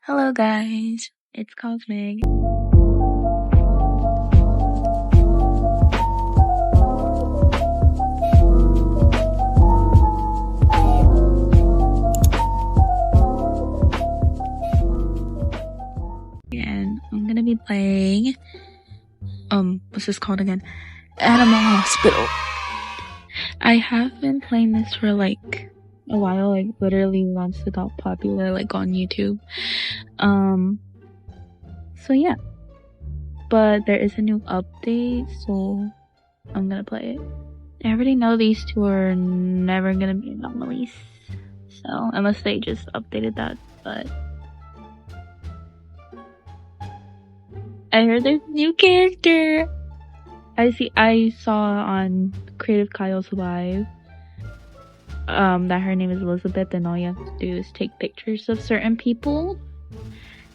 Hello guys, it's Cosmic. And I'm gonna be playing, what's this called again? Animal Hospital. I have been playing this for like a while, like literally once it got popular, like on YouTube. So yeah. But there is a new update, so I'm gonna play it. I already know these two are never gonna be anomalies. So, unless they just updated that, but I heard there's a new character. I saw on Creative Kyle's live, that her name is Elizabeth and all you have to do is take pictures of certain people.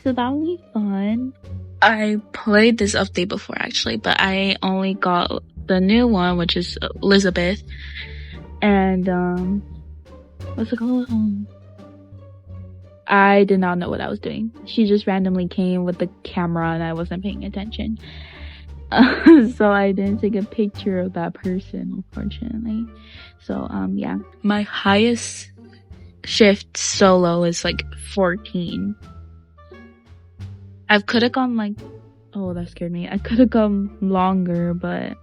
So that'll be fun. I played this update before actually, but I only got the new one, which is Elizabeth. And, what's it called? I did not know what I was doing. She just randomly came with the camera and I wasn't paying attention. So I didn't take a picture of that person, unfortunately. So, yeah. My highest shift solo is like 14. I could have gone like, oh, that scared me. I could have gone longer, but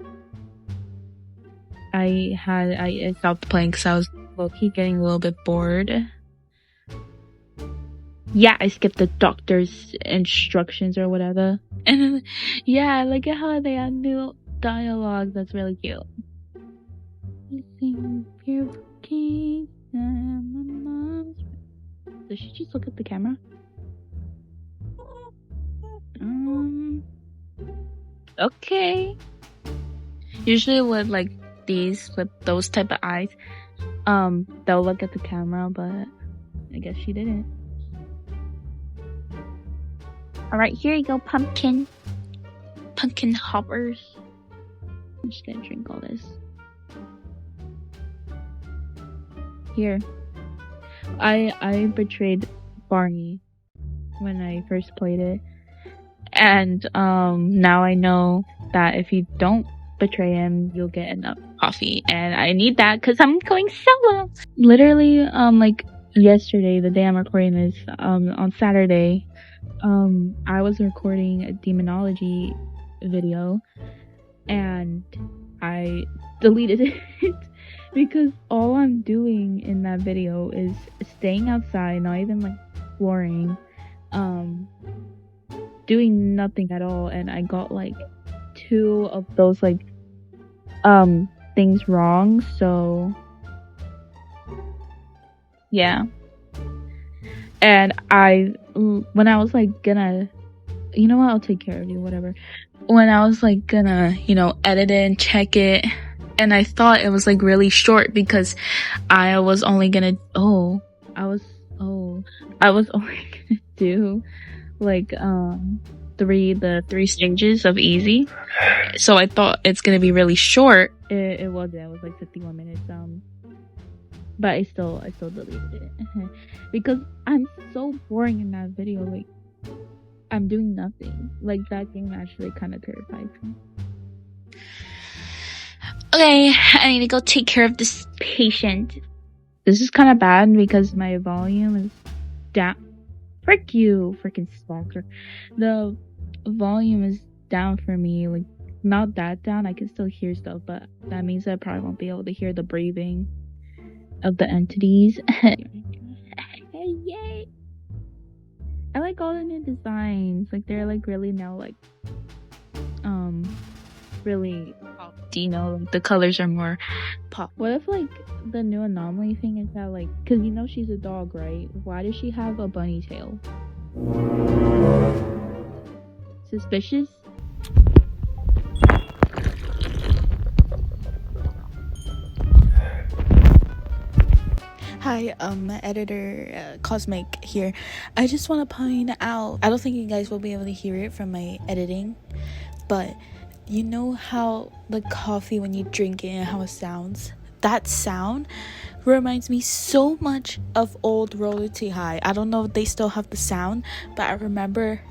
I stopped playing because I was low-key getting a little bit bored. Yeah, I skipped the doctor's instructions or whatever. And then, yeah, I like how they had new dialogue. That's really cute. Does she just look at the camera? Okay. Usually with like these, with those type of eyes, they'll look at the camera, but I guess she didn't. Alright, here you go, pumpkin. Pumpkin hoppers. I'm just gonna drink all this. Here. I betrayed Barney when I first played it. And now I know that if you don't betray him, you'll get enough coffee. And I need that because I'm going solo. Literally, like yesterday, the day I'm recording this, on Saturday, I was recording a demonology video and I deleted it because all I'm doing in that video is staying outside, not even like exploring, doing nothing at all, and I got like 2 of those like things wrong, so yeah. And when I was like gonna, you know what, I'll take care of you, whatever. When I was like gonna, edit it and check it, and I thought it was like really short because I was only gonna, I was only gonna do like, the 3 stages of easy. So I thought it's gonna be really short. It wasn't. It was like 51 minutes, but I still deleted it because I'm so boring in that video. Like, I'm doing nothing. Like, that game actually kind of terrifies me. Okay, I need to go take care of this patient. This is kind of bad because my volume is down. Frick you, freaking sponsor. The volume is down for me. Like, not that down. I can still hear stuff, but that means I probably won't be able to hear the breathing of the entities. Yay! I like all the new designs. Like, they're like really now like really pop. Like the colors are more pop. What if like the new anomaly thing is that like, because she's a dog, right? Why does she have a bunny tail? Suspicious? Hi, editor Cosmic here. I just want to point out, I don't think you guys will be able to hear it from my editing, but you know how the coffee when you drink it and how it sounds? That sound reminds me so much of old Royalty High. I don't know if they still have the sound, but I remember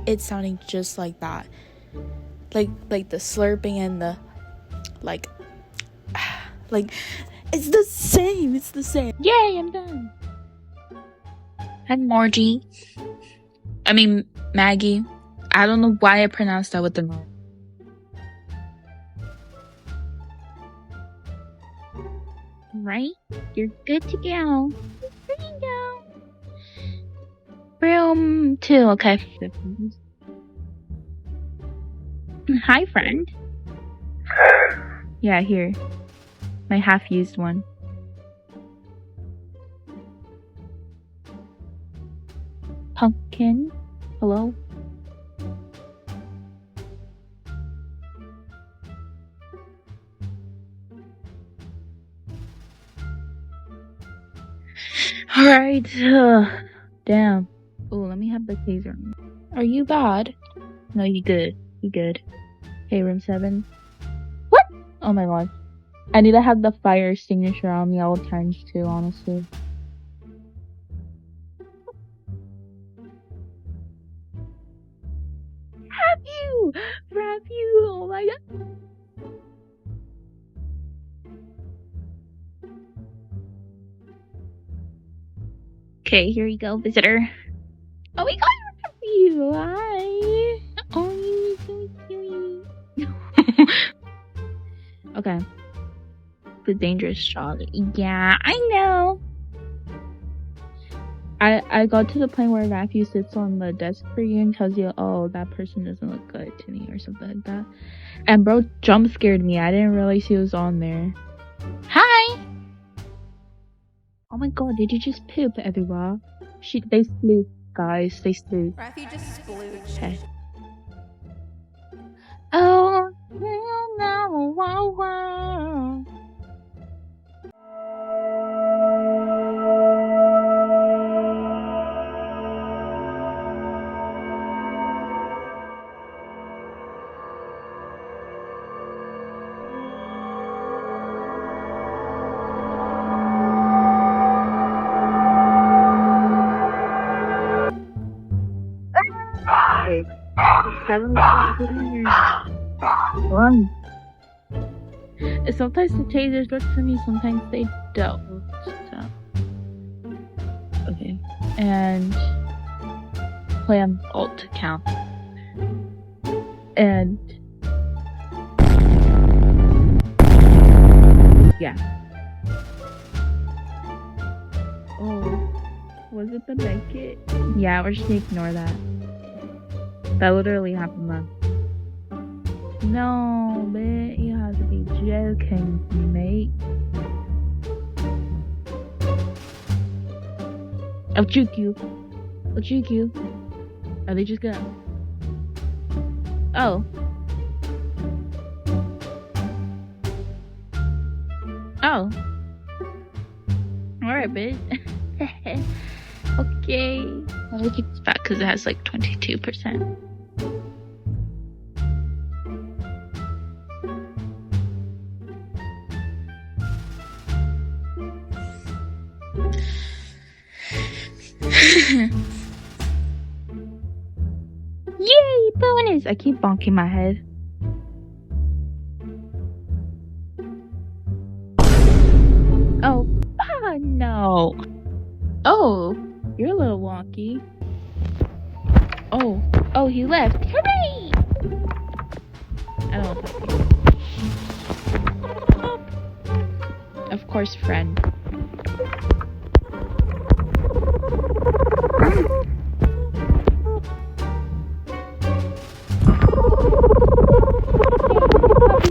it sounding just like that. Like the slurping and the like it's the same. Yay, I'm done. And Margie. I mean Maggie. I don't know why I pronounced that with the wrong. Right? You're good to go. There you go. Room 2, okay. Hi, friend. Yeah, here. My half-used one. Pumpkin? Hello? Alright. Damn. Oh, let me have the taser. Are you bad? No, you good. You good. Hey, room 7. What? Oh my god. I need to have the fire extinguisher on me all times too, honestly. Have you? Oh my god. Okay, here you go, visitor. Oh my god, have you? Hi. Oh, you're so cute. Okay. The dangerous shot. Yeah, I know. I got to the point where Matthew sits on the desk for you and tells you, oh, that person doesn't look good to me or something like that. And bro jump scared me. I didn't realize he was on there. Hi! Oh my god, did you just poop everywhere? They splooped, guys. They splooped. Matthew just splooged. Okay. Oh, no, wow, wow. Run. Sometimes the tasers work for me, sometimes they don't. So. Okay. And play on alt count. And yeah. Oh, was it the medkit? Yeah, we're just gonna ignore that. That literally happened then. No, man, you have to be joking, mate. I'll juke you. I'll juke you. Are they just gonna... Oh. Oh. Alright, bitch. Okay. Let me keep this back because it has like 22%. Yay, bonus! I keep bonking my head. Oh, no. Oh, you're a little wonky. Oh, he left. Hooray! I don't want to talk to you. Of course, friend.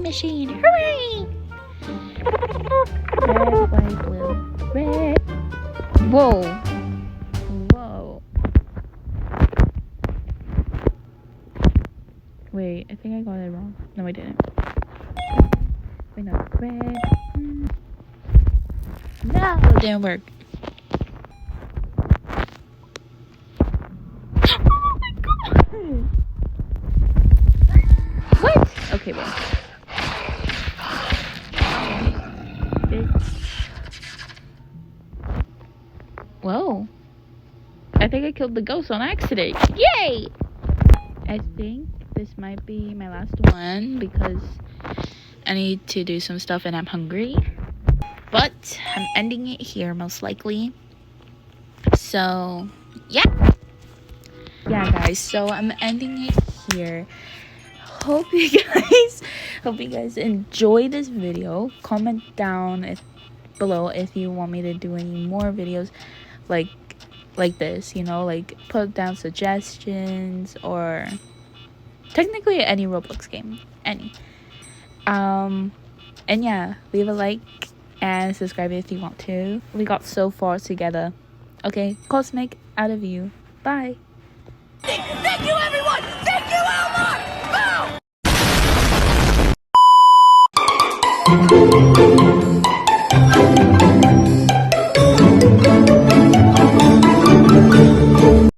Machine. Hooray! Red, white, blue. Red. Whoa. Whoa. Wait, I think I got it wrong. No, I didn't. Wait, no. Red. No, it didn't work. Oh my god! What? Okay, well. killed the ghost on accident. Yay! I think this might be my last one because I need to do some stuff and I'm hungry. But I'm ending it here most likely. So, yeah. Yeah, guys. So I'm ending it here. Hope you guys enjoy this video. Comment down below if you want me to do any more videos like this, you know, like put down suggestions or technically any Roblox game, any. And yeah, leave a like and subscribe if you want to. We got so far together. Okay, Cosmic, out of you. Bye. Thank you, everyone! Thank you, Elmar! Boom!